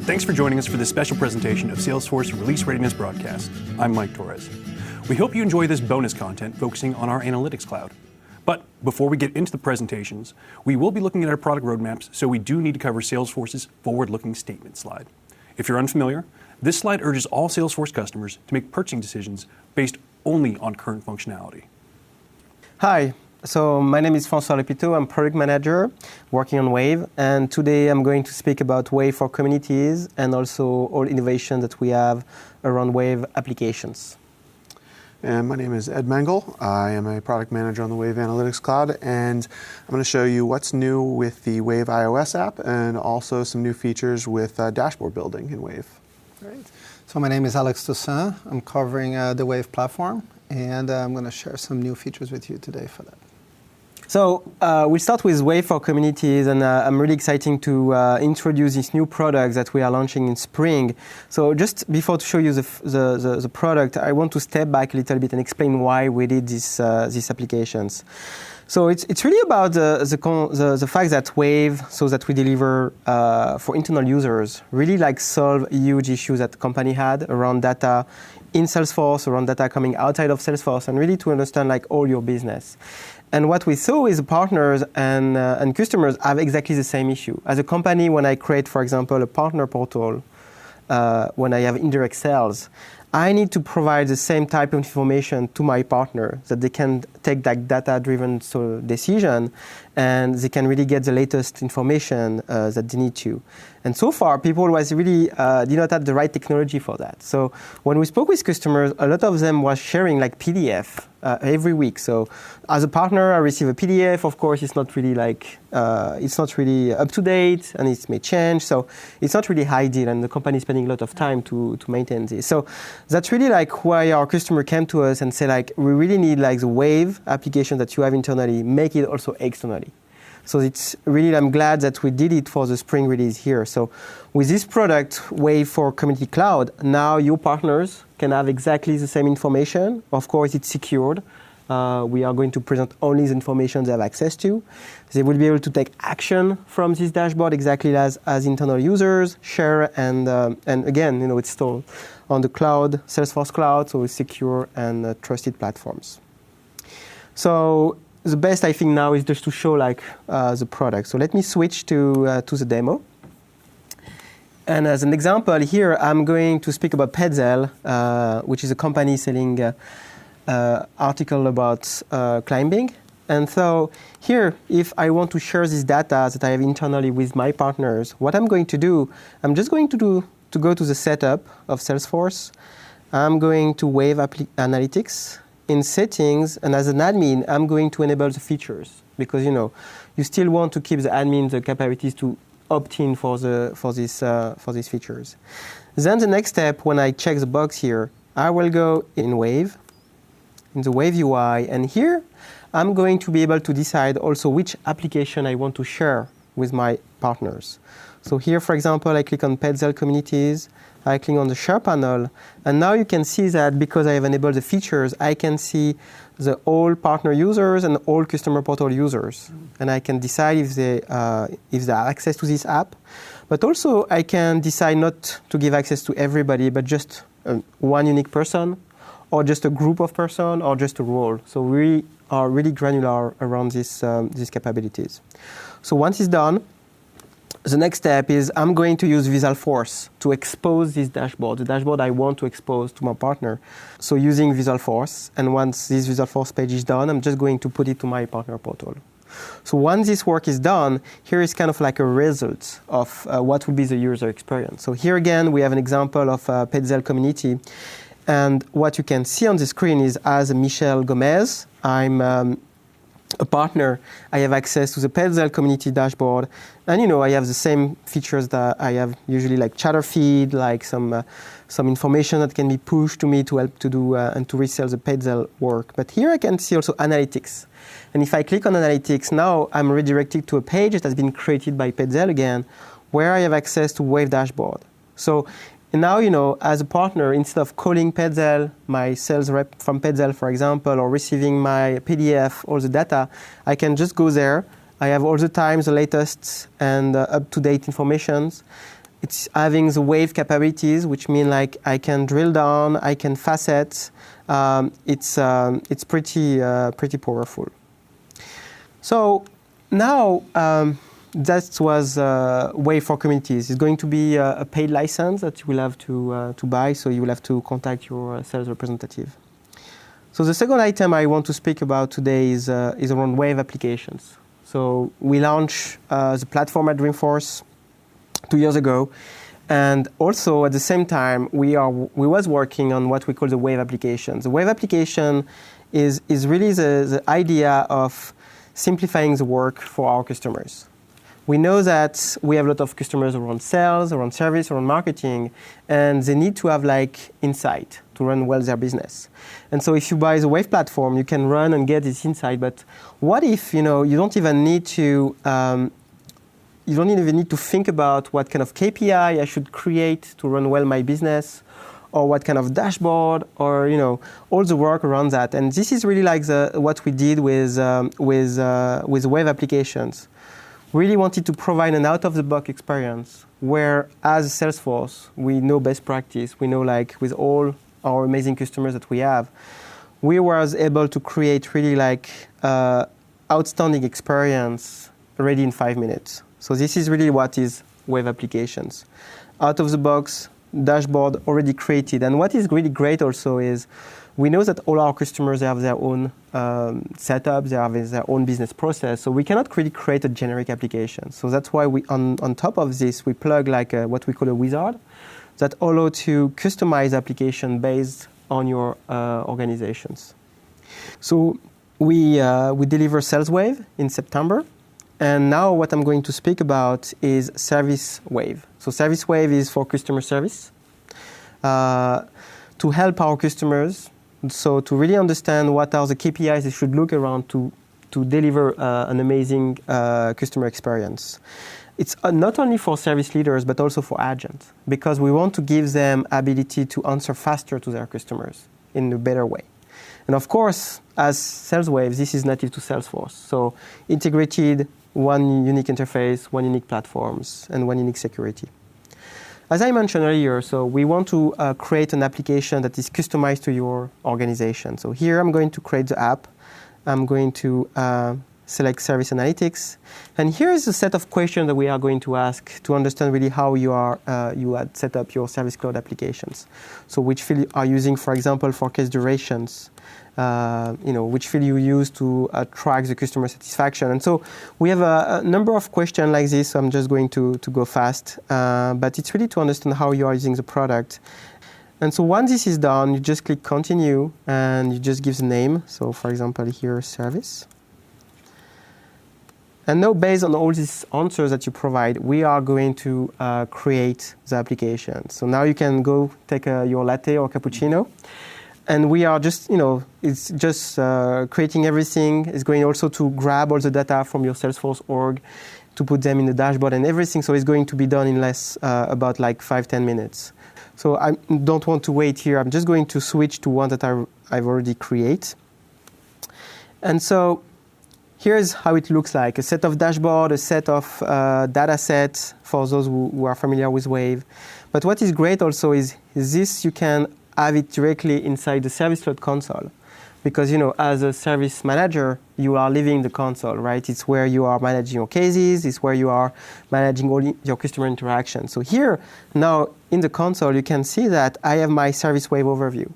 Thanks for joining us for this special presentation of Salesforce Release Readiness Broadcast. I'm Mike Torres. We hope you enjoy this bonus content focusing on our analytics cloud. But before we get into the presentations, we will be looking at our product roadmaps, so we do need to cover Salesforce's forward-looking statement slide. If you're unfamiliar, this slide urges all Salesforce customers to make purchasing decisions based only on current functionality. Hi, so my name is François Lepito. I'm product manager working on Wave, and today I'm going to speak about Wave for communities and also all innovation that we have around Wave applications. And my name is Ed Mengel. I am a product manager on the Wave Analytics Cloud, and I'm going to show you what's new with the Wave iOS app and also some new features with dashboard building in Wave. Great. So my name is Alex Toussaint. I'm covering the Wave platform, and I'm going to share some new features with you today for that. So we'll start with Wave for communities, and I'm really excited to introduce this new product that we are launching in spring. So just before to show you the product, I want to step back a little bit and explain why we did these applications. So it's really about the fact that Wave, so that we deliver for internal users, really like solve huge issues that the company had around data in Salesforce, around data coming outside of Salesforce, and really to understand like all your business. And what we saw is partners and customers have exactly the same issue. As a company, when I create, for example, a partner portal, when I have indirect sales, I need to provide the same type of information to my partner that they can take that data-driven decision, and they can really get the latest information that they need to. And so far, people was really did not have the right technology for that. So when we spoke with customers, a lot of them was sharing like PDF every week. So as a partner, I receive a PDF. Of course, it's not really up to date, and it may change. So it's not really ideal, and the company is spending a lot of time to maintain this. So that's really like why our customer came to us and said like, we really need like the Wave application that you have internally, make it also externally. So it's really, I'm glad that we did it for the spring release here. So with this product, Wave for Community Cloud, now your partners can have exactly the same information. Of course, it's secured. We are going to present only the information they have access to. They will be able to take action from this dashboard exactly as internal users, share, and again, it's stored on the cloud, Salesforce Cloud, so it's secure and trusted platforms. So the best, I think, now is just to show like the product. So let me switch to the demo. And as an example here, I'm going to speak about Petzl, which is a company selling article about climbing. And so here, if I want to share this data that I have internally with my partners, what I'm going to do, I'm just going to go to the setup of Salesforce. I'm going to Wave Analytics. In settings, and as an admin, I'm going to enable the features because you still want to keep the admin the capabilities to opt in for these features. Then the next step, when I check the box here, I will go in Wave, in the Wave UI, and here I'm going to be able to decide also which application I want to share with my partners. So here, for example, I click on Petzl Communities. I click on the Share panel, and now you can see that because I have enabled the features, I can see all partner users and all customer portal users, and I can decide if they have access to this app. But also, I can decide not to give access to everybody, but just one unique person, or just a group of person, or just a role. So we are really granular around these capabilities. So once it's done, the next step is I'm going to use Visualforce to expose this dashboard, the dashboard I want to expose to my partner. So using Visualforce, and once this Visualforce page is done, I'm just going to put it to my partner portal. So once this work is done, here is kind of like a result of what would be the user experience. So here again, we have an example of a Petzl community. And what you can see on the screen is as Michelle Gomez, I'm a partner, I have access to the Petzl community dashboard, and I have the same features that I have usually, like chatter feed, like some information that can be pushed to me to help to do and to resell the Petzl work. But here I can see also analytics, and if I click on analytics, now I'm redirected to a page that has been created by Petzl again, where I have access to Wave dashboard. So now, as a partner, instead of calling Petzl, my sales rep from Petzl, for example, or receiving my PDF, all the data, I can just go there. I have all the time the latest and up-to-date information. It's having the wave capabilities, which mean like I can drill down, I can facet. It's pretty powerful. So now that was Wave for Communities. It's going to be a paid license that you will have to buy, so you will have to contact your sales representative. So the second item I want to speak about today is around Wave applications. So we launched the platform at Dreamforce 2 years ago, and also at the same time we was working on what we call the Wave application. The Wave application is really the idea of simplifying the work for our customers. We know that we have a lot of customers around sales, around service, around marketing, and they need to have like insight to run well their business. And so if you buy the Wave platform, you can run and get this insight. But what if you don't even need to think about what kind of KPI I should create to run well my business, or what kind of dashboard, or all the work around that. And this is really like what we did with Wave applications. Really wanted to provide an out-of-the-box experience where, as Salesforce, we know best practice. We know, like, with all our amazing customers that we have, we was able to create really like outstanding experience already in 5 minutes. So this is really what is Wave applications. Out-of-the-box dashboard already created. And what is really great also is we know that all our customers have their own setups, they have their own business process, so we cannot really create a generic application. So that's why we, on top of this, we plug like what we call a wizard that allow to customize application based on your organizations. So we deliver Sales Wave in September, and now what I'm going to speak about is Service Wave. So Service Wave is for customer service, to help our customers. So to really understand what are the KPIs they should look around to deliver an amazing customer experience. It's not only for service leaders, but also for agents, because we want to give them ability to answer faster to their customers in a better way. And of course, as Sales Wave, this is native to Salesforce. So integrated, one unique interface, one unique platforms, and one unique security. As I mentioned earlier, so we want to create an application that is customized to your organization. So here I'm going to create the app. I'm going to select Service Analytics. And here is a set of questions that we are going to ask to understand really how you had set up your Service Cloud applications. So which field are you using, for example, for case durations? Which field you use to track the customer satisfaction. And so we have a number of questions like this, so I'm just going to go fast. But it's really to understand how you are using the product. And so once this is done, you just click Continue, and you just give the name. So for example, here, Service. And now, based on all these answers that you provide, we are going to create the application. So now you can go take your latte or cappuccino. And we are just, it's just creating everything. It's going also to grab all the data from your Salesforce org to put them in the dashboard and everything. So it's going to be done in less, about like 5-10 minutes. So I don't want to wait here. I'm just going to switch to one that I've already created. And so here's how it looks like. A set of dashboard, a set of data sets for those who are familiar with Wave. But what is great also is this you can have it directly inside the Service Cloud console. Because, as a service manager, you are leaving the console, right? It's where you are managing your cases. It's where you are managing all your customer interactions. So here, now, in the console, you can see that I have my Service Wave overview.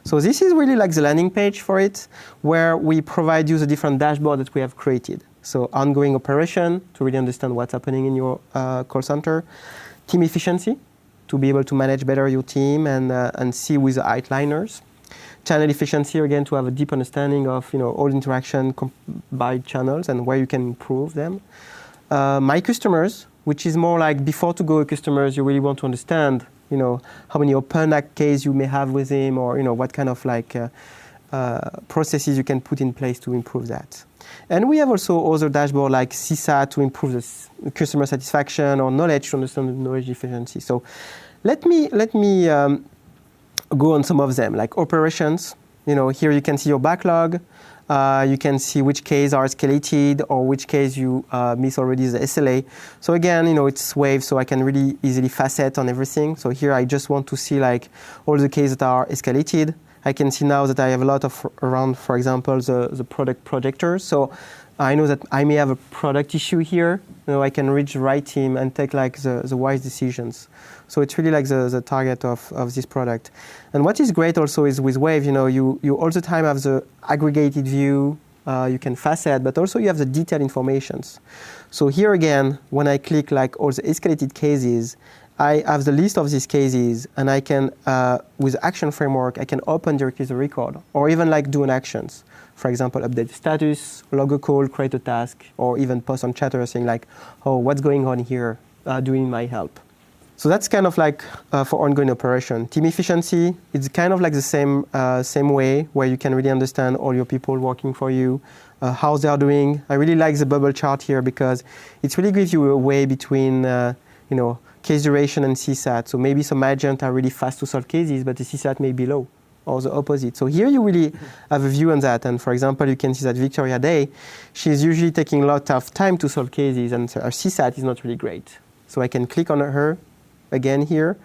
So this is really like the landing page for it, where we provide you the different dashboard that we have created. So ongoing operation, to really understand what's happening in your call center. Team efficiency, to be able to manage better your team and see with the outliners. Channel efficiency, again, to have a deep understanding of all interaction by channels and where you can improve them. My customers, which is more like before to go customers, you really want to understand how many open act case you may have with him, or what kind of processes you can put in place to improve that. And we have also other dashboard like CSAT to improve the customer satisfaction, or knowledge to understand the knowledge efficiency. So let me go on some of them, like operations. Here you can see your backlog. You can see which case are escalated or which case you miss already the SLA. So again, it's Wave, so I can really easily facet on everything. So here I just want to see like all the cases that are escalated. I can see now that I have a lot of around, for example, the product projectors. So I know that I may have a product issue here. I can reach the right team and take like the wise decisions. So it's really like the target of this product. And what is great also is with Wave, you all the time have the aggregated view. You can facet, but also you have the detailed informations. So here again, when I click like all the escalated cases, I have the list of these cases, and I can, with Action Framework, I can open directly the record, or even like do an actions. For example, update the status, log a call, create a task, or even post on Chatter saying like, oh, what's going on here? Do you need my help? So that's kind of like for ongoing operation. Team efficiency, it's kind of like the same way where you can really understand all your people working for you, how they are doing. I really like the bubble chart here because it really gives you a way between, case duration and CSAT. So maybe some agents are really fast to solve cases, but the CSAT may be low, or the opposite. So here you really have a view on that. And for example, you can see that Victoria Day, she's usually taking a lot of time to solve cases, and her CSAT is not really great. So I can click on her again here,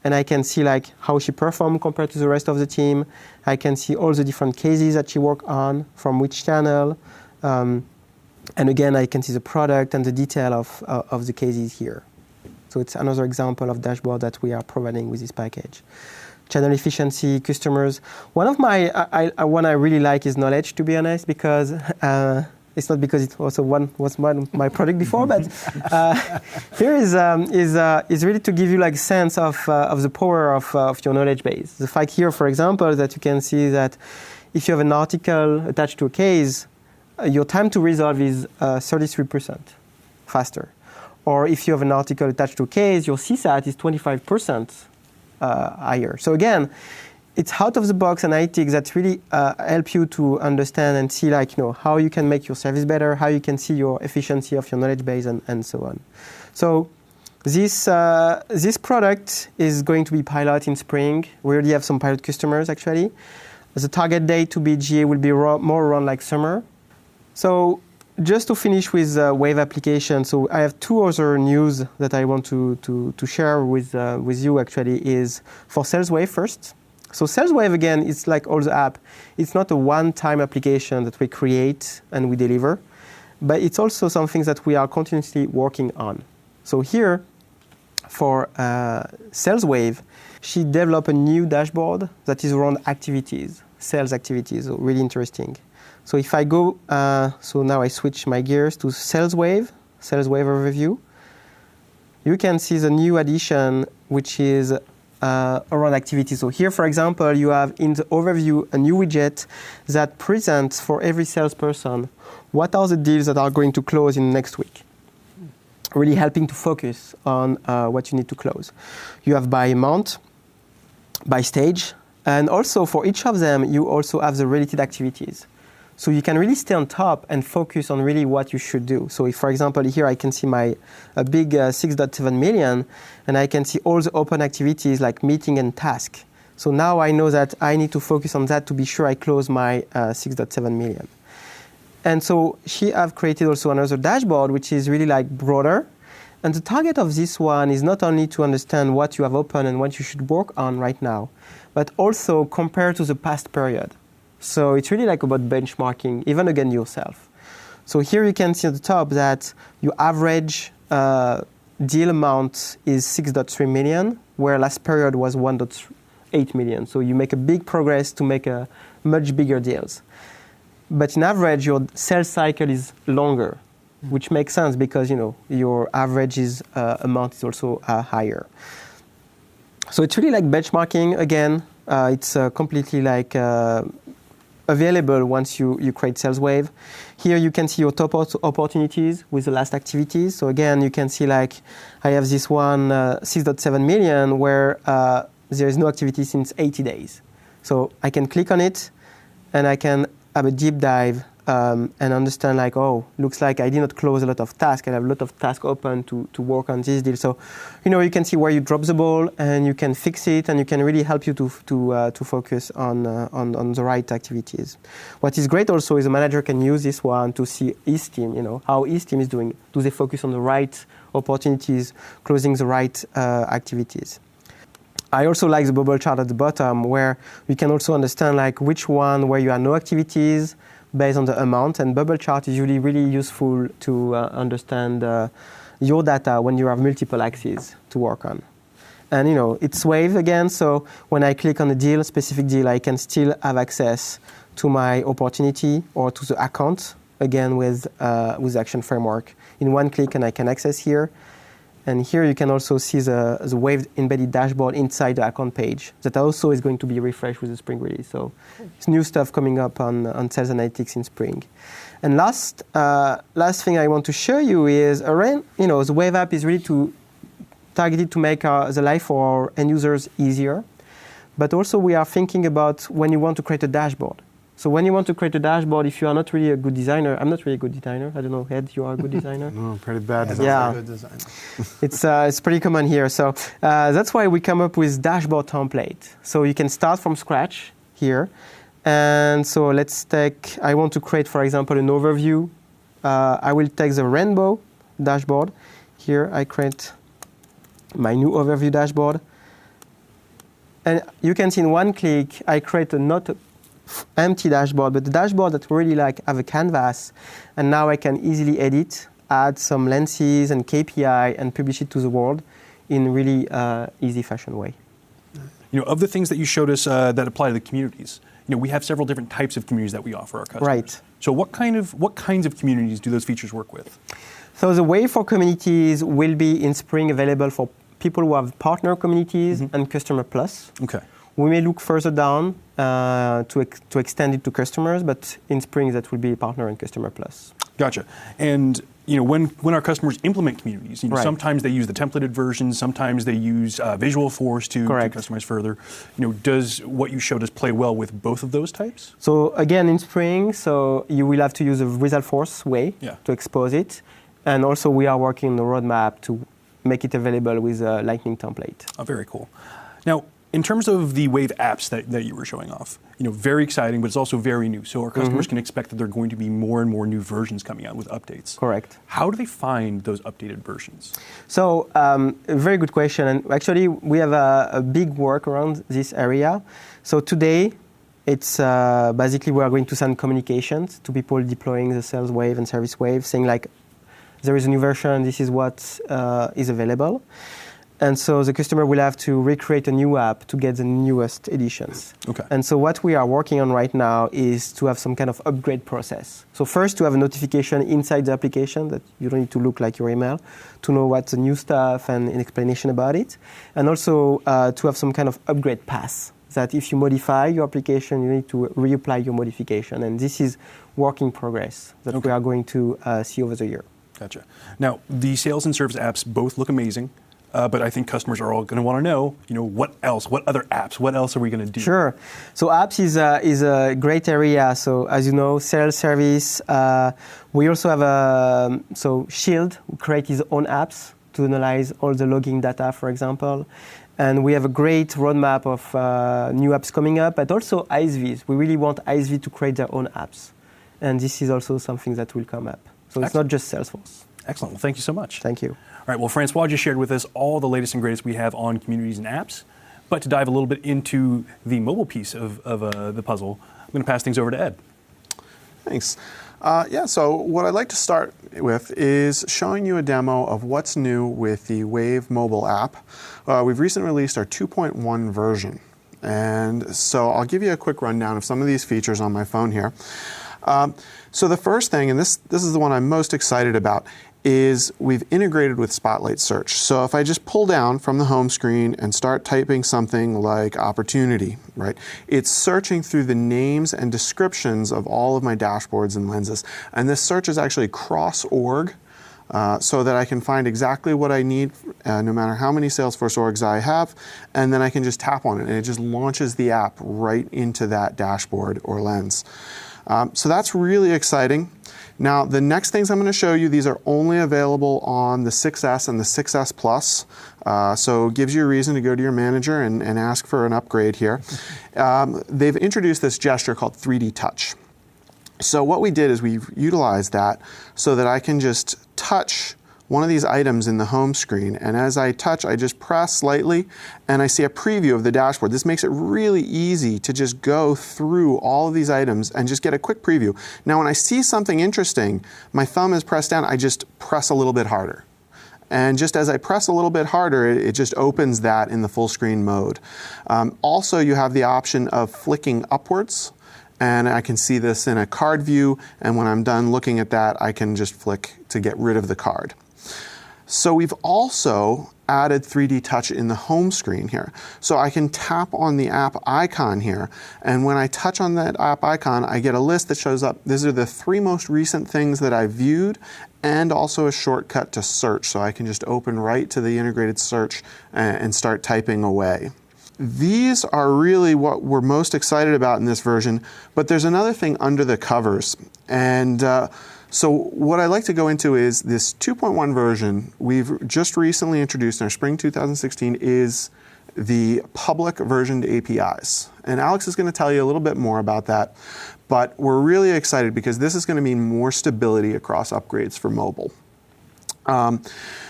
and I can see like how she performed compared to the rest of the team. I can see all the different cases that she worked on, from which channel. And again, I can see the product and the detail of the cases here. So it's another example of dashboard that we are providing with this package. Channel efficiency, customers. One of one I really like is knowledge, to be honest, because it's not because it also was my product before, but here is really to give you like a sense of the power of your knowledge base. The fact here, for example, that you can see that if you have an article attached to a case, your time to resolve is 33% faster. Or if you have an article attached to a case, your CSAT is 25% higher. So again, it's out of the box analytics that really help you to understand and see how you can make your service better, how you can see your efficiency of your knowledge base, and so on. So this product is going to be pilot in spring. We already have some pilot customers actually. The target date to be GA will be more around like summer. So just to finish with Wave application, so I have two other news that I want to share with you actually is for Sales Wave first. So Sales Wave, again, it's like all the app. It's not a one-time application that we create and we deliver, but it's also something that we are continuously working on. So here, for Sales Wave, she developed a new dashboard that is around activities, sales activities, so really interesting. So if I go, so now I switch my gears to Sales Wave overview. You can see the new addition, which is around activities. So here, for example, you have in the overview a new widget that presents for every salesperson what are the deals that are going to close in the next week, really helping to focus on what you need to close. You have by month, by stage, and also for each of them, you also have the related activities. So you can really stay on top and focus on really what you should do. So if, for example, here I can see a big 6.7 million, and I can see all the open activities like meeting and task. So now I know that I need to focus on that to be sure I close my 6.7 million. And so she have created also another dashboard, which is really like broader. And the target of this one is not only to understand what you have open and what you should work on right now, but also compare to the past period. So it's really like about benchmarking, even again yourself. So here you can see at the top that your average deal amount is 6.3 million, where last period was 1.8 million. So you make a big progress to make a much bigger deals. But in average, your sales cycle is longer, which makes sense because your average amount is also higher. So it's really like benchmarking again. It's completely like available once you create Sales Wave. Here you can see your top opportunities with the last activities. So again, you can see like I have this one 6.7 million where there is no activity since 80 days. So I can click on it and I can have a deep dive and understand like, oh, looks like I did not close a lot of tasks. I have a lot of tasks open to work on this deal. So, you can see where you drop the ball and you can fix it, and you can really help you to focus on the right activities. What is great also is a manager can use this one to see his team, how his team is doing. Do they focus on the right opportunities, closing the right activities? I also like the bubble chart at the bottom, where we can also understand like which one where you have no activities based on the amount. And bubble chart is usually really useful to understand your data when you have multiple axes to work on. And it's wave again, so when I click on a specific deal, I can still have access to my opportunity or to the account, again with Action Framework in one click, and I can access here. And here you can also see the Wave embedded dashboard inside the account page that also is going to be refreshed with the Spring release. So it's new stuff coming up on Sales Analytics in Spring. And last thing I want to show you is the Wave app is really targeted to make the life for our end users easier. But also we are thinking about when you want to create a dashboard. So when you want to create a dashboard, if you are not really a good designer, I'm not really a good designer. I don't know, Ed, you are a good designer? No, pretty bad designer. Yeah, Good design. it's pretty common here. So that's why we come up with dashboard template. So you can start from scratch here. And so I want to create, for example, an overview. I will take the rainbow dashboard. Here I create my new overview dashboard. And you can see in one click, I create not empty dashboard, but the dashboard that really have a canvas, and now I can easily edit, add some lenses and KPI, and publish it to the world in really easy fashion way. Of the things that you showed us that apply to the communities, we have several different types of communities that we offer our customers. Right. So what kinds of communities do those features work with? So the Wave for communities will be in Spring available for people who have partner communities and Customer Plus. Okay. We may look further down to extend it to customers, but in Spring that will be Partner and Customer Plus. Gotcha. And when our customers implement communities, Right. sometimes they use the templated version, sometimes they use Visualforce to customize further. Does what you showed us play well with both of those types? So again, in Spring, you will have to use a Visualforce way to expose it, and also we are working on the roadmap to make it available with a Lightning template. Oh, very cool. Now, in terms of the Wave apps that you were showing off, very exciting, but it's also very new. So our customers can expect that there are going to be more and more new versions coming out with updates. Correct. How do they find those updated versions? So a very good question. And actually, we have a big work around this area. So today, it's basically we are going to send communications to people deploying the Sales Wave and Service Wave, saying there is a new version, this is what is available. And so the customer will have to recreate a new app to get the newest editions. Okay. And so what we are working on right now is to have some kind of upgrade process. So first, to have a notification inside the application that you don't need to look like your email, to know what's the new stuff and an explanation about it. And also to have some kind of upgrade pass, that if you modify your application, you need to reapply your modification. And this is work in progress that we are going to see over the year. Gotcha. Now, the sales and service apps both look amazing. But I think customers are all going to want to know, what else? What other apps? What else are we going to do? Sure. So apps is a great area. So as you know, sales service. We also have Shield create his own apps to analyze all the logging data, for example. And we have a great roadmap of new apps coming up, but also ISVs. We really want ISV to create their own apps. And this is also something that will come up. So it's not just Salesforce. Excellent. Well, thank you so much. Thank you. All right. Well, Francois just shared with us all the latest and greatest we have on communities and apps. But to dive a little bit into the mobile piece of the puzzle, I'm going to pass things over to Ed. Thanks. So what I'd like to start with is showing you a demo of what's new with the Wave mobile app. We've recently released our 2.1 version. And so I'll give you a quick rundown of some of these features on my phone here. So the first thing, and this is the one I'm most excited about, is we've integrated with Spotlight Search. So if I just pull down from the home screen and start typing something like opportunity, right? It's searching through the names and descriptions of all of my dashboards and lenses. And this search is actually cross-org, so that I can find exactly what I need, no matter how many Salesforce orgs I have, and then I can just tap on it, and it just launches the app right into that dashboard or lens. So that's really exciting. Now, the next things I'm going to show you, these are only available on the 6S and the 6S Plus. So it gives you a reason to go to your manager and ask for an upgrade here. They've introduced this gesture called 3D Touch. So what we did is we utilized that so that I can just touch one of these items in the home screen, and as I touch, I just press slightly, and I see a preview of the dashboard. This makes it really easy to just go through all of these items and just get a quick preview. Now, when I see something interesting, my thumb is pressed down, I just press a little bit harder. And just as I press a little bit harder, it just opens that in the full screen mode. Also, you have the option of flicking upwards, and I can see this in a card view, and when I'm done looking at that, I can just flick to get rid of the card. So we've also added 3D Touch in the home screen here. So I can tap on the app icon here, and when I touch on that app icon, I get a list that shows up. These are the 3 most recent things that I viewed, and also a shortcut to search. So I can just open right to the integrated search and start typing away. These are really what we're most excited about in this version, but there's another thing under the covers. And so what I'd like to go into is this 2.1 version we've just recently introduced in our spring 2016 is the public versioned APIs. And Alex is going to tell you a little bit more about that, but we're really excited because this is going to mean more stability across upgrades for mobile.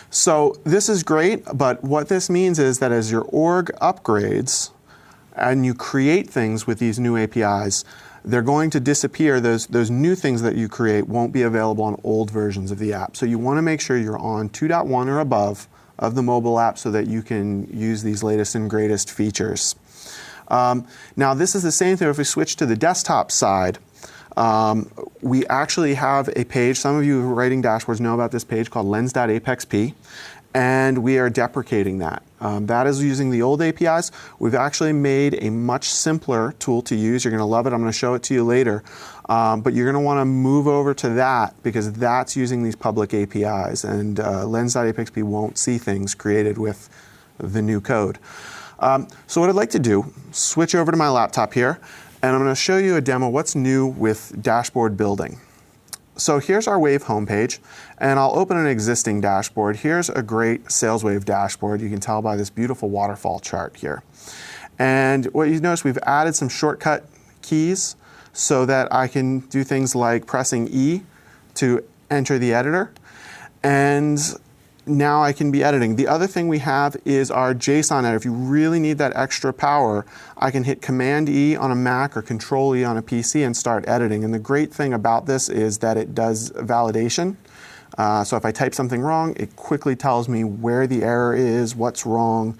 So this is great, but what this means is that as your org upgrades and you create things with these new APIs, they're going to disappear. Those new things that you create won't be available on old versions of the app. So you want to make sure you're on 2.1 or above of the mobile app so that you can use these latest and greatest features. Now, this is the same thing if we switch to the desktop side. We actually have a page, some of you who are writing dashboards know about this page called lens.apexp, and we are deprecating that. That is using the old APIs. We've actually made a much simpler tool to use. You're going to love it. I'm going to show it to you later. But you're going to want to move over to that because that's using these public APIs, and lens.apexp won't see things created with the new code. So what I'd like to do, switch over to my laptop here, and I'm going to show you a demo what's new with dashboard building. So here's our Wave homepage, and I'll open an existing dashboard. Here's a great Sales Wave dashboard. You can tell by this beautiful waterfall chart here. And what you notice, we've added some shortcut keys so that I can do things like pressing E to enter the editor. And now I can be editing. The other thing we have is our Json editor. If you really need that extra power, I can hit Command E on a Mac or Control E on a PC and start editing. And the great thing about this is that it does validation. So if I type something wrong, it quickly tells me where the error is, what's wrong,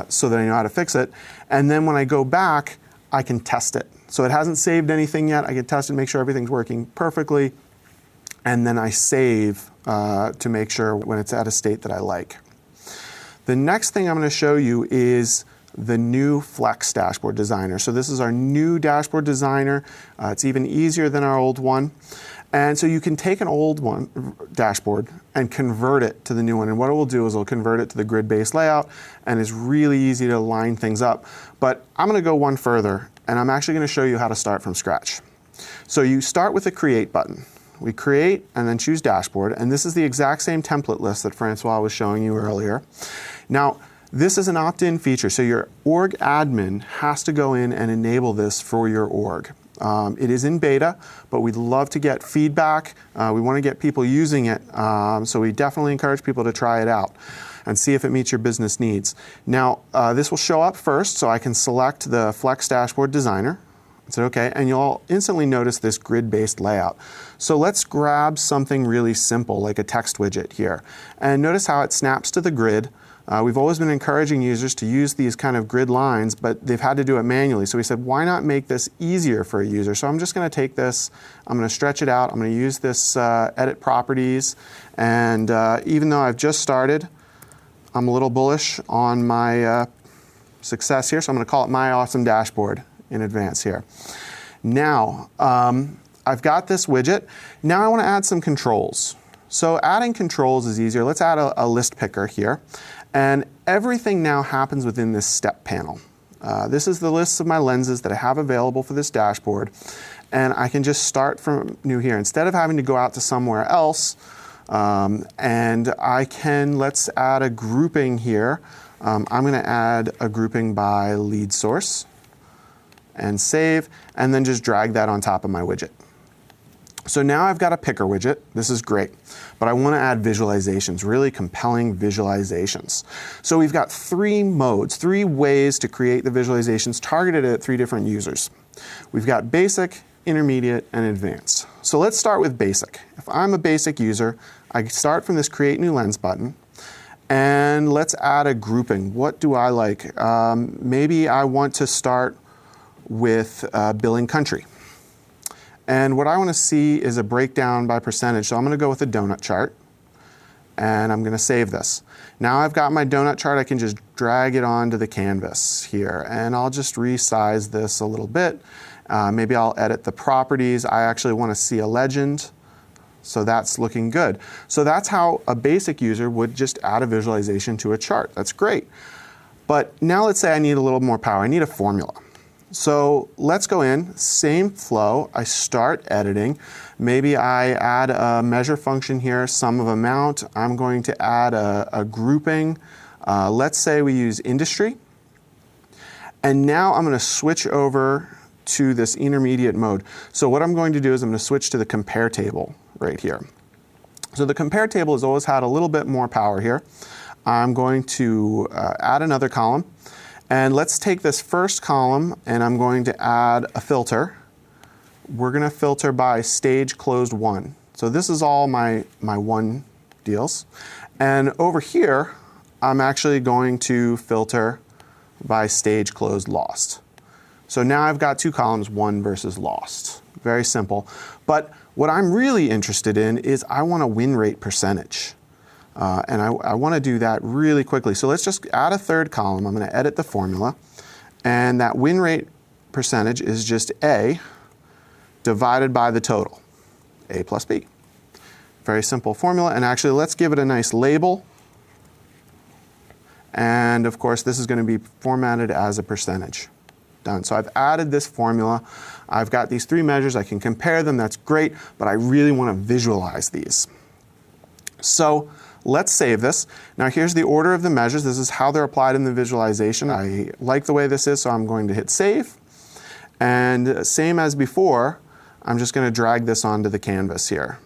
so that I know how to fix it. And then when I go back, I can test it. So it hasn't saved anything yet. I can test it, make sure everything's working perfectly. And then I save to make sure when it's at a state that I like. The next thing I'm going to show you is the new Flex Dashboard Designer. So this is our new dashboard designer. It's even easier than our old one. And so you can take an old one dashboard and convert it to the new one. And what it will do is it'll convert it to the grid-based layout, and it's really easy to line things up. But I'm going to go one further, and I'm actually going to show you how to start from scratch. So you start with the Create button. We create and then choose Dashboard, and this is the exact same template list that Francois was showing you earlier. Now, this is an opt-in feature, so your org admin has to go in and enable this for your org. It is in beta, but we'd love to get feedback. We want to get people using it, so we definitely encourage people to try it out and see if it meets your business needs. Now, this will show up first, so I can select the Flex Dashboard Designer. Say OK, and you'll instantly notice this grid-based layout. So let's grab something really simple, like a text widget here. And notice how it snaps to the grid. We've always been encouraging users to use these kind of grid lines, but they've had to do it manually. So we said, why not make this easier for a user? So I'm just going to take this, I'm going to stretch it out, I'm going to use this edit properties, and even though I've just started, I'm a little bullish on my success here, so I'm going to call it My Awesome Dashboard in advance here. Now, I've got this widget. Now I want to add some controls. So adding controls is easier. Let's add a list picker here. And everything now happens within this step panel. This is the list of my lenses that I have available for this dashboard. and I can just start from new here. Instead of having to go out to somewhere else, and I can, let's add a grouping here. I'm going to add a grouping by lead source and save, and then just drag that on top of my widget. So now I've got a picker widget. This is great, but I want to add visualizations, really compelling visualizations. So we've got 3 modes, 3 ways to create the visualizations targeted at 3 different users. We've got basic, intermediate, and advanced. So let's start with basic. If I'm a basic user, I start from this Create New Lens button, and let's add a grouping. What do I like? Maybe I want to start with billing country. And what I want to see is a breakdown by percentage. So I'm going to go with a donut chart, and I'm going to save this. Now I've got my donut chart. I can just drag it onto the canvas here, and I'll just resize this a little bit. Maybe I'll edit the properties. I actually want to see a legend, so that's looking good. So that's how a basic user would just add a visualization to a chart. That's great. But now let's say I need a little more power. I need a formula. So let's go in, same flow. I start editing. Maybe I add a measure function here, sum of amount. I'm going to add a grouping. Let's say we use industry. And now I'm going to switch over to this intermediate mode. So what I'm going to do is I'm going to switch to the compare table right here. So the compare table has always had a little bit more power here. I'm going to add another column. And let's take this first column, and I'm going to add a filter. We're going to filter by stage closed 1. So this is all my 1 deals. And over here, I'm actually going to filter by stage closed lost. So now I've got 2 columns, won versus lost. Very simple. But what I'm really interested in is I want a win rate percentage. And I want to do that really quickly. So let's just add a 3rd column. I'm going to edit the formula. And that win rate percentage is just A divided by the total, A plus B. Very simple formula. And actually, let's give it a nice label. And of course, this is going to be formatted as a percentage. Done. So I've added this formula. I've got these 3 measures. I can compare them. That's great. But I really want to visualize these. So let's save this. Now here's the order of the measures. This is how they're applied in the visualization. I like the way this is, so I'm going to hit save. And same as before, I'm just going to drag this onto the canvas here.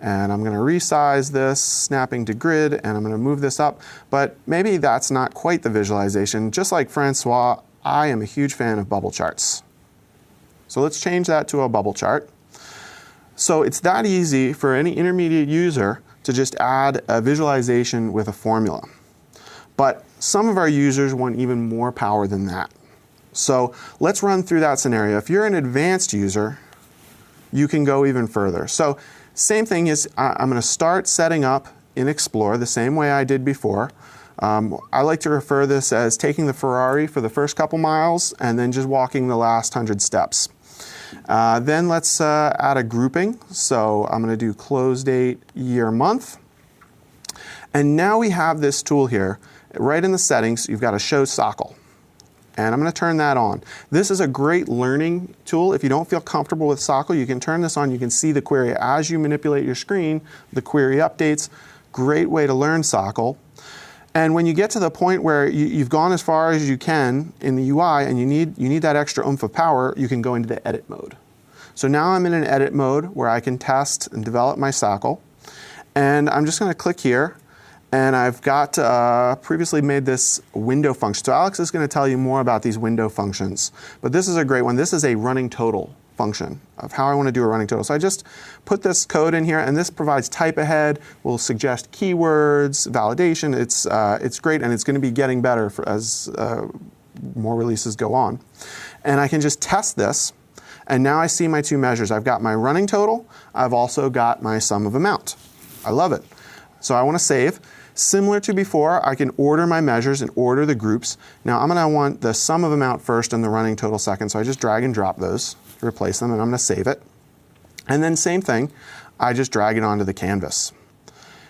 And I'm going to resize this, snapping to grid, and I'm going to move this up. But maybe that's not quite the visualization. Just like Francois, I am a huge fan of bubble charts. So let's change that to a bubble chart. So it's that easy for any intermediate user to just add a visualization with a formula. But some of our users want even more power than that. So let's run through that scenario. If you're an advanced user, you can go even further. So same thing is I'm going to start setting up in Explore the same way I did before. I like to refer this as taking the Ferrari for the first couple miles and then just walking the last 100 steps. Then let's add a grouping. So I'm going to do close date, year, month. And now we have this tool here. Right in the settings, you've got a show SAQL. And I'm going to turn that on. This is a great learning tool. If you don't feel comfortable with SAQL, you can turn this on. You can see the query as you manipulate your screen. The query updates. Great way to learn SAQL. And when you get to the point where you've gone as far as you can in the UI and you need that extra oomph of power, you can go into the edit mode. So now I'm in an edit mode where I can test and develop my SAQL. And I'm just going to click here. And I've got previously made this window function. So Alex is going to tell you more about these window functions. But this is a great one. This is a running total function of how I want to do a running total. So I just put this code in here, and this provides type ahead, will suggest keywords, validation. It's great, and it's going to be getting better as more releases go on. And I can just test this, and now I see my 2 measures. I've got my running total. I've also got my sum of amount. I love it. So I want to save. Similar to before, I can order my measures and order the groups. Now I'm going to want the sum of amount first and the running total second. So I just drag and drop those, replace them, and I'm going to save it. And then same thing, I just drag it onto the canvas.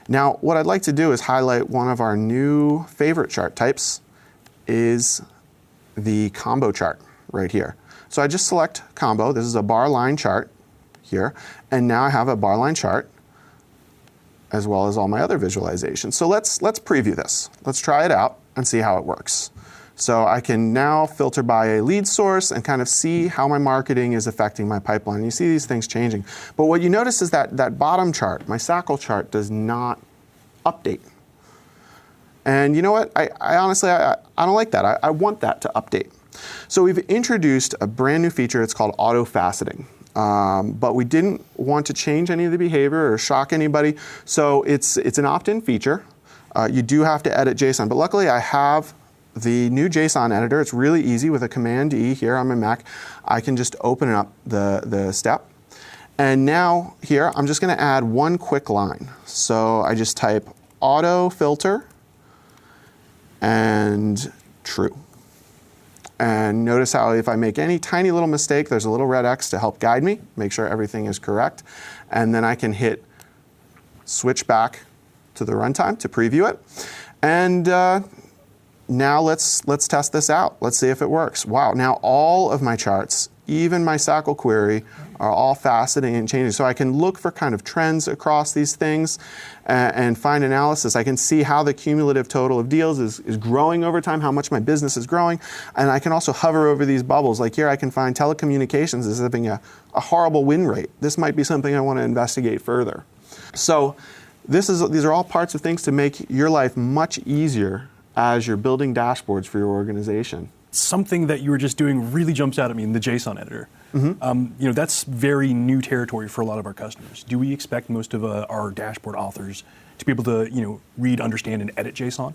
Now what I'd like to do is highlight one of our new favorite chart types is the combo chart right here. So I just select combo. This is a bar line chart here. And now I have a bar line chart as well as all my other visualizations. So let's preview this. Let's try it out and see how it works. So I can now filter by a lead source and kind of see how my marketing is affecting my pipeline. You see these things changing. But what you notice is that bottom chart, my SAQL chart, does not update. And you know what? I honestly don't like that. I want that to update. So we've introduced a brand new feature. It's called auto faceting. But we didn't want to change any of the behavior or shock anybody. So it's an opt-in feature. You do have to edit JSON. But luckily, I have the new Json editor. It's really easy with a Command E here on my Mac. I can just open up the step. And now here, I'm just going to add one quick line. So I just type auto filter and true. And notice how if I make any tiny little mistake, there's a little red X to help guide me, make sure everything is correct. And then I can hit switch back to the runtime to preview it. And now let's test this out. Let's see if it works. Wow, now all of my charts, even my SAQL query, are all faceting and changing. So I can look for kind of trends across these things and find analysis. I can see how the cumulative total of deals is growing over time, how much my business is growing. And I can also hover over these bubbles. Like here I can find telecommunications is having a horrible win rate. This might be something I want to investigate further. So these are all parts of things to make your life much easier as you're building dashboards for your organization. Something that you were just doing really jumps out at me in the Json editor. Mm-hmm. That's very new territory for a lot of our customers. Do we expect most of our dashboard authors to be able to, read, understand, and edit JSON?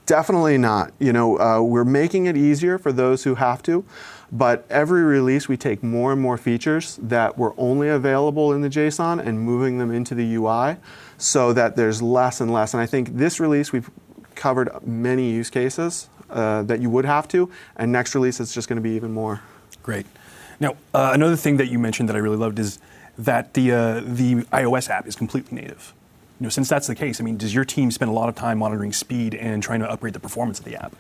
Definitely not. We're making it easier for those who have to, but every release we take more and more features that were only available in the JSON and moving them into the UI so that there's less and less. And I think this release we've covered many use cases that you would have to, and next release it's just going to be even more. Great. Now, another thing that you mentioned that I really loved is that the iOS app is completely native. Since that's the case, does your team spend a lot of time monitoring speed and trying to upgrade the performance of the app?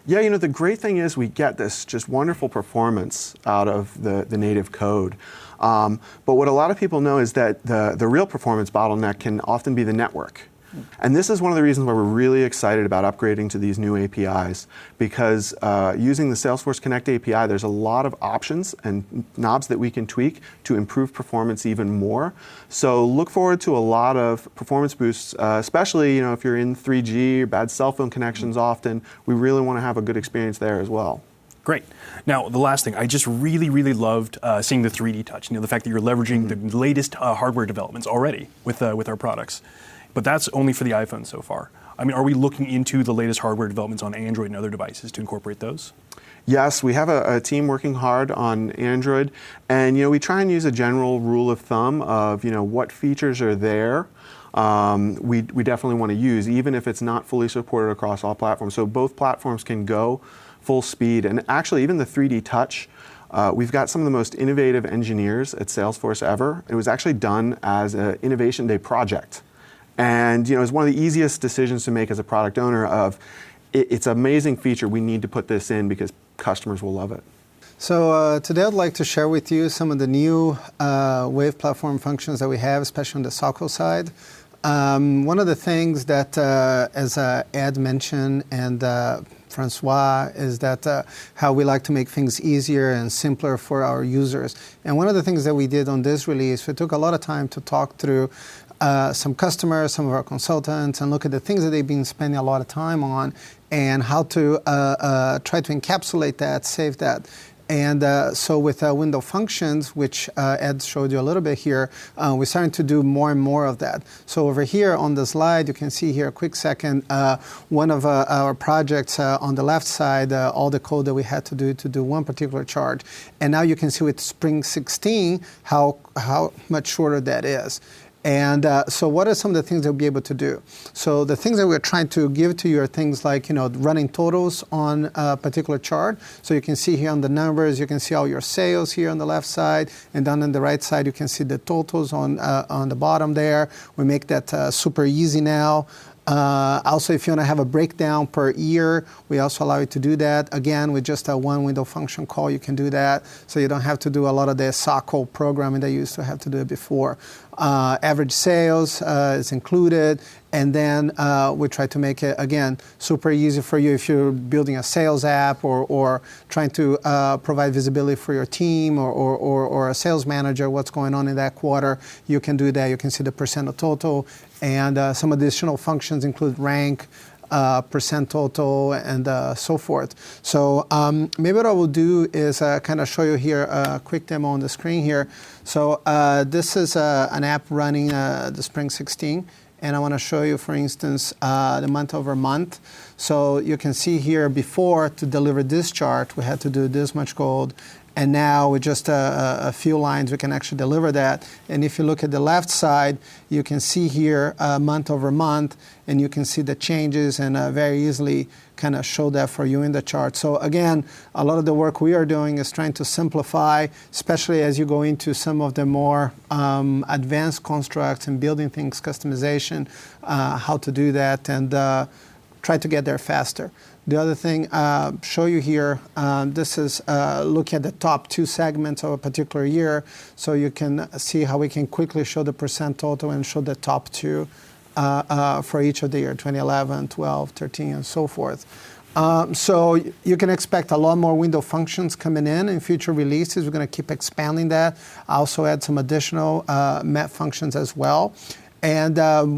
Yeah, the great thing is we get this just wonderful performance out of the native code. But what a lot of people know is that the real performance bottleneck can often be the network. And this is one of the reasons why we're really excited about upgrading to these new APIs, because using the Salesforce Connect API, there's a lot of options and knobs that we can tweak to improve performance even more. So look forward to a lot of performance boosts, especially if you're in 3G or bad cell phone connections often. We really want to have a good experience there as well. Great. Now, the last thing, I just really, really loved seeing the 3D touch, the fact that you're leveraging the latest hardware developments already with our products. But that's only for the iPhone so far. Are we looking into the latest hardware developments on Android and other devices to incorporate those? Yes, we have a team working hard on Android, and we try and use a general rule of thumb of what features are there. We definitely want to use, even if it's not fully supported across all platforms. So both platforms can go full speed, and actually even the 3D touch. We've got some of the most innovative engineers at Salesforce ever. It was actually done as an Innovation Day project. And it's one of the easiest decisions to make as a product owner of, it's an amazing feature, we need to put this in because customers will love it. So today I'd like to share with you some of the new Wave platform functions that we have, especially on the SAQL side. One of the things that, as Ed mentioned and Francois, is that how we like to make things easier and simpler for our users. And one of the things that we did on this release, we took a lot of time to talk through some customers, some of our consultants, and look at the things that they've been spending a lot of time on and how to try to encapsulate that, save that. And so with window functions, which Ed showed you a little bit here, we're starting to do more and more of that. So over here on the slide, you can see here, a quick second, one of our projects on the left side, all the code that we had to do one particular charge. And now you can see with Spring 16 how much shorter that is. And so what are some of the things that we'll be able to do? So the things that we're trying to give to you are things like, running totals on a particular chart. So you can see here on the numbers, you can see all your sales here on the left side, and down on the right side, you can see the totals on the bottom there. We make that super easy now. Also, if you want to have a breakdown per year, we also allow you to do that. Again, with just a one window function call, you can do that. So you don't have to do a lot of the SAQL programming that you used to have to do it before. Average sales is included. And then we try to make it, again, super easy for you if you're building a sales app or trying to provide visibility for your team or a sales manager, what's going on in that quarter. You can do that. You can see the percent of total. And some additional functions include rank, percent total, and so forth. So maybe what I will do is kind of show you here a quick demo on the screen here. So this is an app running the Spring 16. And I want to show you, for instance, the month over month. So you can see here before, to deliver this chart, we had to do this much gold. And now with just a few lines, we can actually deliver that. And if you look at the left side, you can see here month over month, and you can see the changes and very easily kind of show that for you in the chart. So again, a lot of the work we are doing is trying to simplify, especially as you go into some of the more advanced constructs and building things, customization, how to do that, and try to get there faster. The other thing, show you here, this is looking at the top two segments of a particular year, so you can see how we can quickly show the percent total and show the top two for each of the year, 2011, 12, 13, and so forth. So you can expect a lot more window functions coming in future releases. We're going to keep expanding that. Also add some additional MET functions as well. And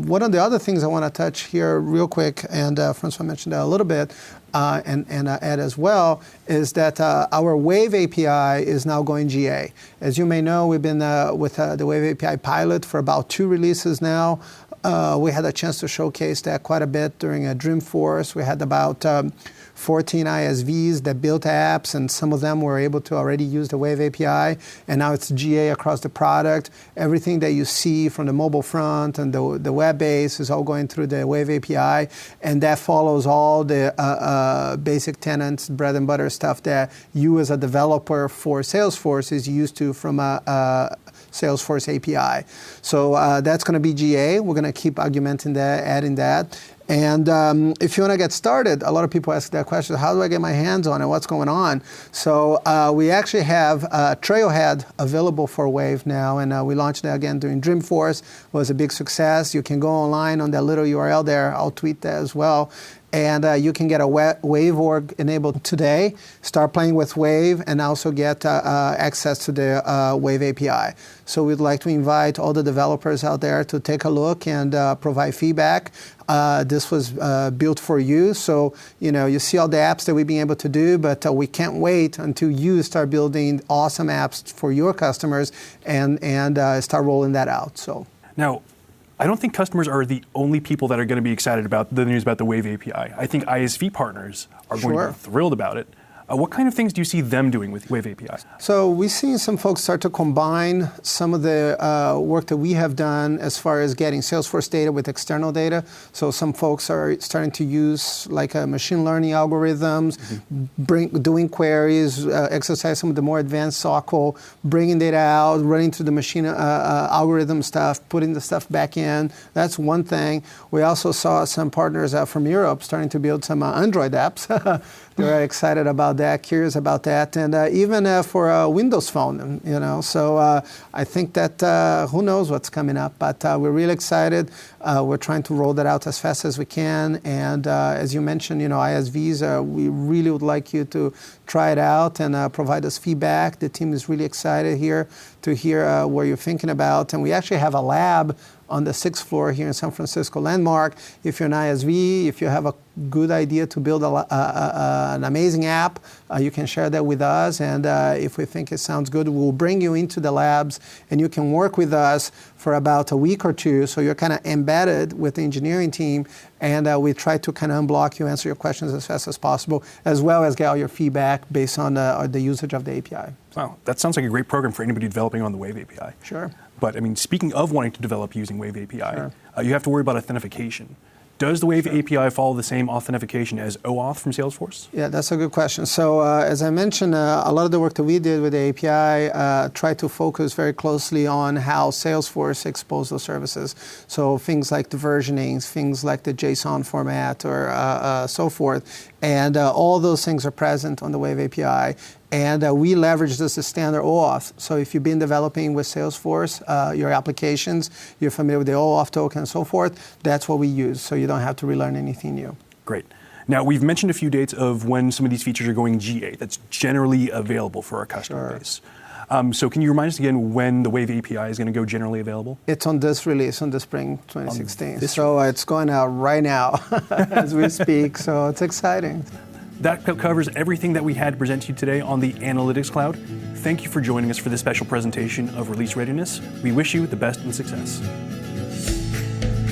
one of the other things I want to touch here real quick, and Francois mentioned that a little bit, and add as well, is that our Wave API is now going GA. As you may know, we've been with the Wave API pilot for about 2 releases now. We had a chance to showcase that quite a bit during Dreamforce. We had about 14 ISVs that built apps, and some of them were able to already use the Wave API, and now it's GA across the product. Everything that you see from the mobile front and the web base is all going through the Wave API, and that follows all the basic tenets, bread and butter stuff that you as a developer for Salesforce is used to from a Salesforce API. So that's going to be GA. We're going to keep augmenting that, adding that. And if you want to get started, a lot of people ask that question, how do I get my hands on it? What's going on? So we actually have Trailhead available for Wave now, and we launched that again during Dreamforce. It was a big success. You can go online on that little URL there. I'll tweet that as well. And you can get a Wave org enabled today, start playing with Wave, and also get access to the Wave API. So we'd like to invite all the developers out there to take a look and provide feedback. This was built for you, so you see all the apps that we've been able to do, but we can't wait until you start building awesome apps for your customers and start rolling that out. So now, I don't think customers are the only people that are going to be excited about the news about the Wave API. I think ISV partners are going to be thrilled about it. What kind of things do you see them doing with Wave API? So we've seen some folks start to combine some of the work that we have done as far as getting Salesforce data with external data. So some folks are starting to use like machine learning algorithms, doing queries, exercise some of the more advanced SAQL, bringing data out, running through the machine algorithm stuff, putting the stuff back in. That's one thing. We also saw some partners from Europe starting to build some Android apps. They're excited about that, curious about that, and even for a Windows phone, So I think that who knows what's coming up, but we're really excited. We're trying to roll that out as fast as we can, and as you mentioned, ISVs, we really would like you to try it out and provide us feedback. The team is really excited here to hear what you're thinking about, and we actually have a lab on the 6th floor here in San Francisco Landmark. If you're an ISV, if you have a good idea to build an amazing app, you can share that with us. And if we think it sounds good, we'll bring you into the labs and you can work with us for about a week or 2. So you're kind of embedded with the engineering team. And we try to kind of unblock you, answer your questions as fast as possible, as well as get all your feedback based on the usage of the API. Wow, that sounds like a great program for anybody developing on the Wave API. Sure. But I mean, speaking of wanting to develop using Wave API, you have to worry about authentication. Does the Wave API follow the same authentication as OAuth from Salesforce? Yeah, that's a good question. So as I mentioned, a lot of the work that we did with the API tried to focus very closely on how Salesforce exposed those services. So things like the versioning, things like the JSON format or so forth. And all those things are present on the Wave API. And we leverage this as standard OAuth. So if you've been developing with Salesforce, your applications, you're familiar with the OAuth token and so forth, that's what we use. So you don't have to relearn anything new. Great. Now, we've mentioned a few dates of when some of these features are going GA. That's generally available for our customer base. So can you remind us again when the Wave API is going to go generally available? It's on this release, on the spring 2016. So it's going out right now as we speak. So it's exciting. That covers everything that we had to present to you today on the Analytics Cloud. Thank you for joining us for this special presentation of Release Readiness. We wish you the best and success.